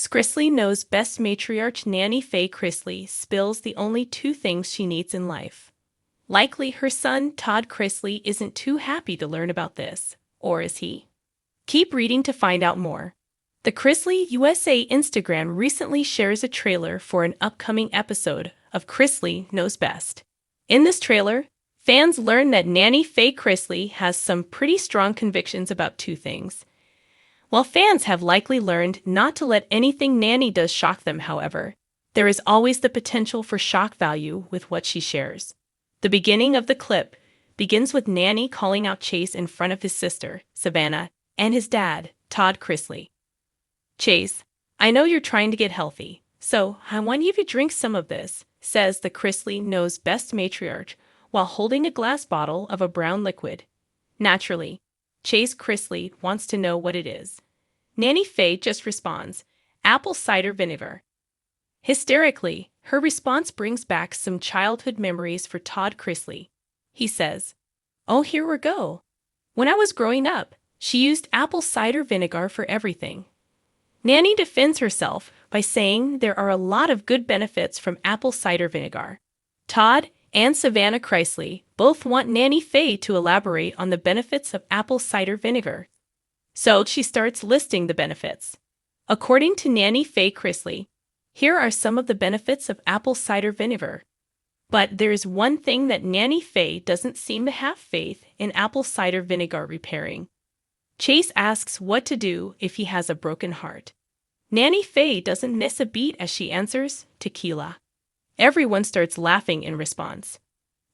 Chrisley Knows best matriarch Nanny Faye Chrisley spills the only two things she needs in life. Likely her son, Todd Chrisley, isn't too happy to learn about this, or is he? Keep reading to find out more. The Chrisley USA Instagram recently shares a trailer for an upcoming episode of Chrisley Knows Best. In this trailer, fans learn that Nanny Faye Chrisley has some pretty strong convictions about two things. While fans have likely learned not to let anything Nanny does shock them, however, there is always the potential for shock value with what she shares. The beginning of the clip begins with Nanny calling out Chase in front of his sister, Savannah, and his dad, Todd Chrisley. "Chase, I know you're trying to get healthy, so I want you to drink some of this," says the Chrisley Knows Best matriarch while holding a glass bottle of a brown liquid. Naturally, Chase Chrisley wants to know what it is. Nanny Faye just responds, "Apple cider vinegar." Hysterically, her response brings back some childhood memories for Todd Chrisley. He says, "Oh, here we go. When I was growing up, she used apple cider vinegar for everything." Nanny defends herself by saying there are a lot of good benefits from apple cider vinegar. Todd and Savannah Chrisley both want Nanny Faye to elaborate on the benefits of apple cider vinegar. So she starts listing the benefits. According to Nanny Faye Chrisley, here are some of the benefits of apple cider vinegar. But there's one thing that Nanny Faye doesn't seem to have faith in apple cider vinegar repairing. Chase asks what to do if he has a broken heart. Nanny Faye doesn't miss a beat as she answers, "Tequila." Everyone starts laughing in response.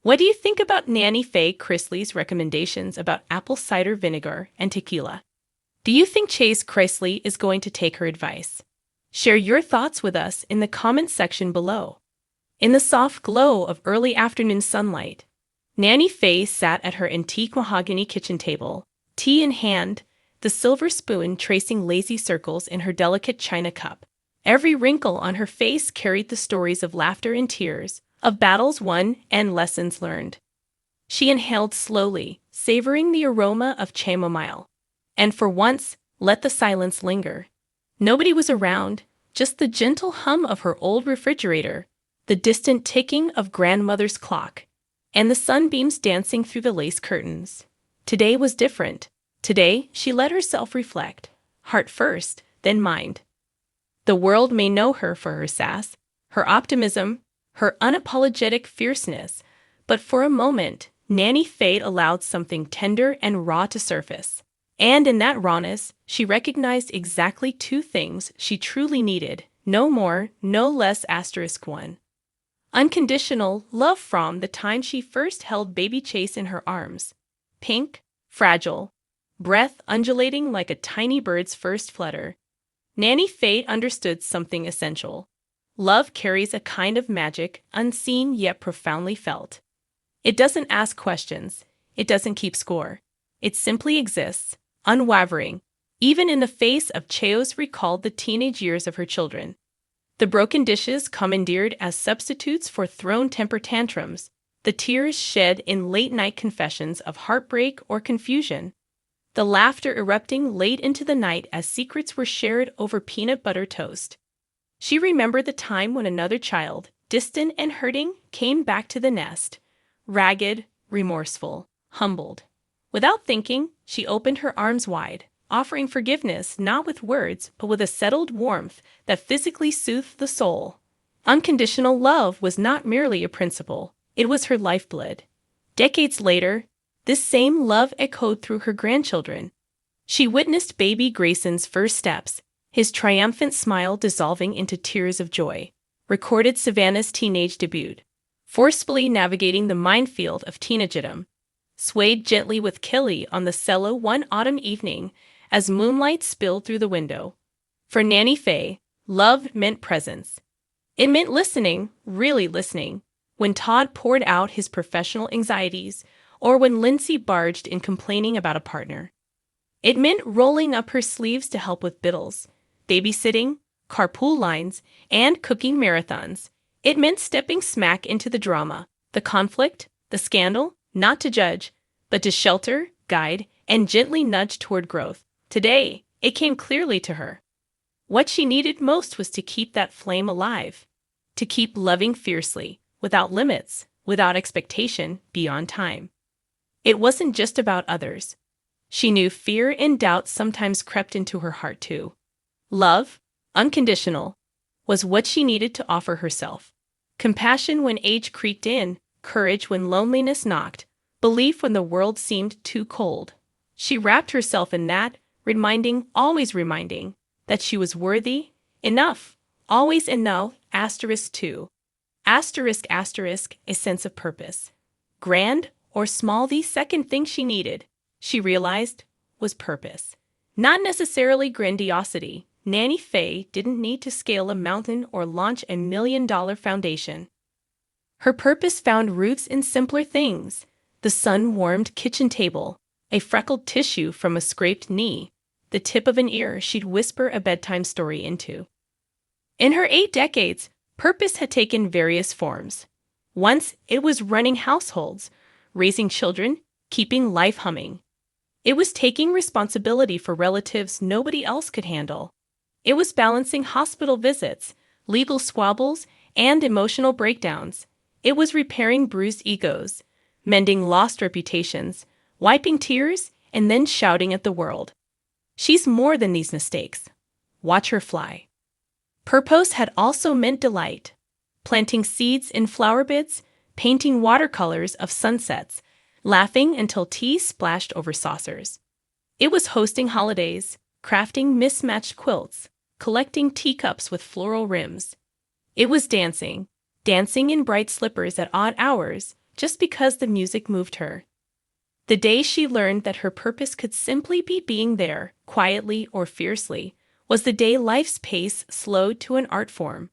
What do you think about Nanny Faye Chrisley's recommendations about apple cider vinegar and tequila? Do you think Chase Chrisley is going to take her advice? Share your thoughts with us in the comments section below. In the soft glow of early afternoon sunlight, Nanny Faye sat at her antique mahogany kitchen table, tea in hand, the silver spoon tracing lazy circles in her delicate china cup. Every wrinkle on her face carried the stories of laughter and tears, of battles won and lessons learned. She inhaled slowly, savoring the aroma of chamomile, and for once let the silence linger. Nobody was around, just the gentle hum of her old refrigerator, the distant ticking of grandmother's clock, and the sunbeams dancing through the lace curtains. Today was different. Today she let herself reflect, heart first, then mind. The world may know her for her sass, her optimism, her unapologetic fierceness, but for a moment, Nanny Faye allowed something tender and raw to surface. And in that rawness, she recognized exactly two things she truly needed, no more, no less *1. Unconditional love from the time she first held baby Chase in her arms. Pink, fragile, breath undulating like a tiny bird's first flutter. Nanny Faye understood something essential. Love carries a kind of magic, unseen yet profoundly felt. It doesn't ask questions. It doesn't keep score. It simply exists, unwavering, even in the face of chaos recalled the teenage years of her children. The broken dishes commandeered as substitutes for thrown temper tantrums, the tears shed in late-night confessions of heartbreak or confusion, the laughter erupting late into the night as secrets were shared over peanut butter toast. She remembered the time when another child, distant and hurting, came back to the nest, ragged, remorseful, humbled. Without thinking, she opened her arms wide, offering forgiveness not with words but with a settled warmth that physically soothed the soul. Unconditional love was not merely a principle, it was her lifeblood. Decades later, this same love echoed through her grandchildren. She witnessed baby Grayson's first steps, his triumphant smile dissolving into tears of joy, recorded Savannah's teenage debut, forcefully navigating the minefield of teenagedom, swayed gently with Kelly on the cello one autumn evening as moonlight spilled through the window. For Nanny Faye, love meant presence. It meant listening, really listening, when Todd poured out his professional anxieties, or when Lindsay barged in complaining about a partner. It meant rolling up her sleeves to help with biddles, babysitting, carpool lines, and cooking marathons. It meant stepping smack into the drama, the conflict, the scandal, not to judge, but to shelter, guide, and gently nudge toward growth. Today, it came clearly to her. What she needed most was to keep that flame alive, to keep loving fiercely, without limits, without expectation, beyond time. It wasn't just about others. She knew fear and doubt sometimes crept into her heart too. Love, unconditional, was what she needed to offer herself. Compassion when age creaked in, courage when loneliness knocked, belief when the world seemed too cold. She wrapped herself in that, always reminding, that she was worthy, enough, always enough, *2. A sense of purpose. Grand or small, the second thing she needed, she realized, was purpose. Not necessarily grandiosity. Nanny Faye didn't need to scale a mountain or launch a $1 million foundation. Her purpose found roots in simpler things: the sun-warmed kitchen table, a freckled tissue from a scraped knee, the tip of an ear she'd whisper a bedtime story into. In her 8 decades, purpose had taken various forms. Once, it was running households, raising children, keeping life humming. It was taking responsibility for relatives nobody else could handle. It was balancing hospital visits, legal squabbles, and emotional breakdowns. It was repairing bruised egos, mending lost reputations, wiping tears, and then shouting at the world, "She's more than these mistakes. Watch her fly." Purpose had also meant delight. Planting seeds in flower beds, painting watercolors of sunsets, laughing until tea splashed over saucers. It was hosting holidays, crafting mismatched quilts, collecting teacups with floral rims. It was dancing in bright slippers at odd hours, just because the music moved her. The day she learned that her purpose could simply be being there, quietly or fiercely, was the day life's pace slowed to an art form.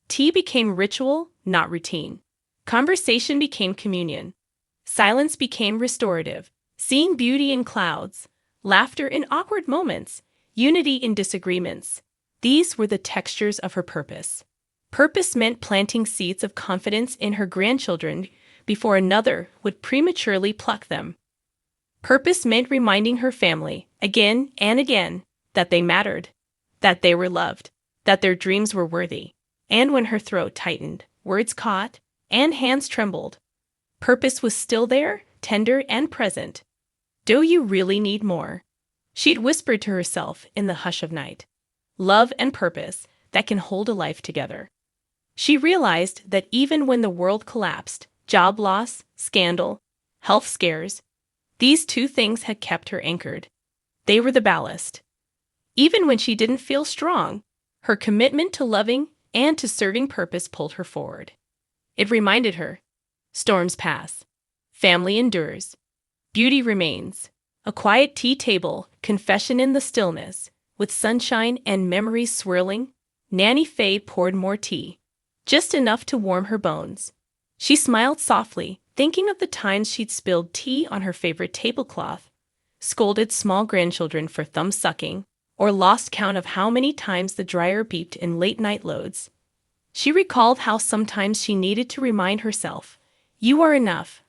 Tea became ritual, not routine. Conversation became communion. Silence became restorative. Seeing beauty in clouds, laughter in awkward moments, unity in disagreements. These were the textures of her purpose. Purpose meant planting seeds of confidence in her grandchildren before another would prematurely pluck them. Purpose meant reminding her family, again and again, that they mattered, that they were loved, that their dreams were worthy. And when her throat tightened, words caught, and hands trembled, purpose was still there, tender and present. "Do you really need more?" she'd whispered to herself in the hush of night. Love and purpose that can hold a life together. She realized that even when the world collapsed, job loss, scandal, health scares, these 2 things had kept her anchored. They were the ballast. Even when she didn't feel strong, her commitment to loving and to serving purpose pulled her forward. It reminded her, storms pass, family endures, beauty remains. A quiet tea table, confession in the stillness, with sunshine and memories swirling. Nanny Faye poured more tea, just enough to warm her bones. She smiled softly, thinking of the times she'd spilled tea on her favorite tablecloth, scolded small grandchildren for thumb-sucking, or lost count of how many times the dryer beeped in late-night loads. She recalled how sometimes she needed to remind herself, "You are enough."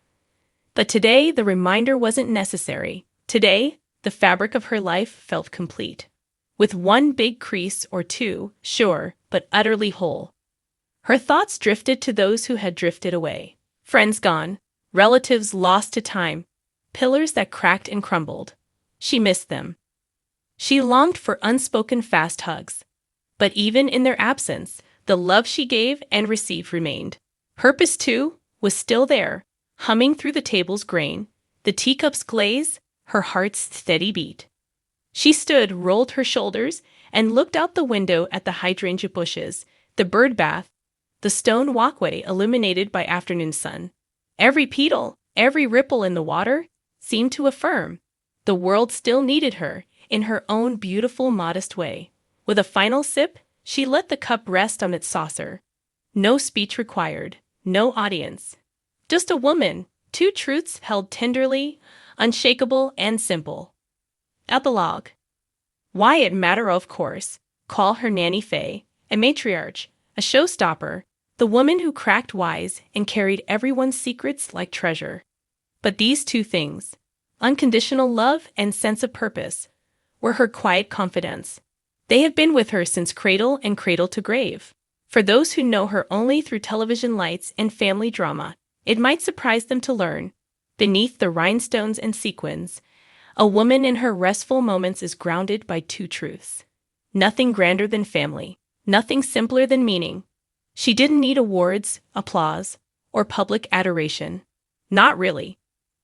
But today, the reminder wasn't necessary. Today, the fabric of her life felt complete. With one big crease or 2, sure, but utterly whole. Her thoughts drifted to those who had drifted away. Friends gone, relatives lost to time, pillars that cracked and crumbled. She missed them. She longed for unspoken fast hugs. But even in their absence, the love she gave and received remained. Purpose, too, was still there, humming through the table's grain, the teacup's glaze, her heart's steady beat. She stood, rolled her shoulders, and looked out the window at the hydrangea bushes, the bird bath, the stone walkway illuminated by afternoon sun. Every petal, every ripple in the water seemed to affirm the world still needed her in her own beautiful, modest way. With a final sip, she let the cup rest on its saucer. No speech required, no audience. Just a woman, 2 truths held tenderly, unshakable and simple. Epilogue. Why it matter, of course. Call her Nanny Faye, a matriarch, a showstopper, the woman who cracked wise and carried everyone's secrets like treasure. But these 2 things, unconditional love and sense of purpose, were her quiet confidants. They have been with her since cradle and cradle to grave. For those who know her only through television lights and family drama, it might surprise them to learn, beneath the rhinestones and sequins, a woman in her restful moments is grounded by two truths. Nothing grander than family, nothing simpler than meaning. She didn't need awards, applause, or public adoration. Not really.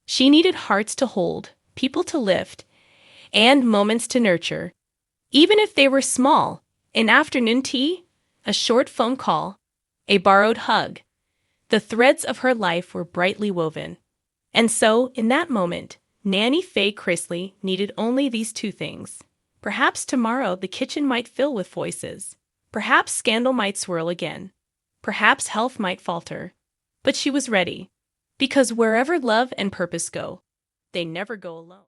She needed hearts to hold, people to lift, and moments to nurture. Even if they were small, an afternoon tea, a short phone call, a borrowed hug, the threads of her life were brightly woven. And so, in that moment, Nanny Faye Chrisley needed only these two things. Perhaps tomorrow the kitchen might fill with voices. Perhaps scandal might swirl again. Perhaps health might falter. But she was ready. Because wherever love and purpose go, they never go alone.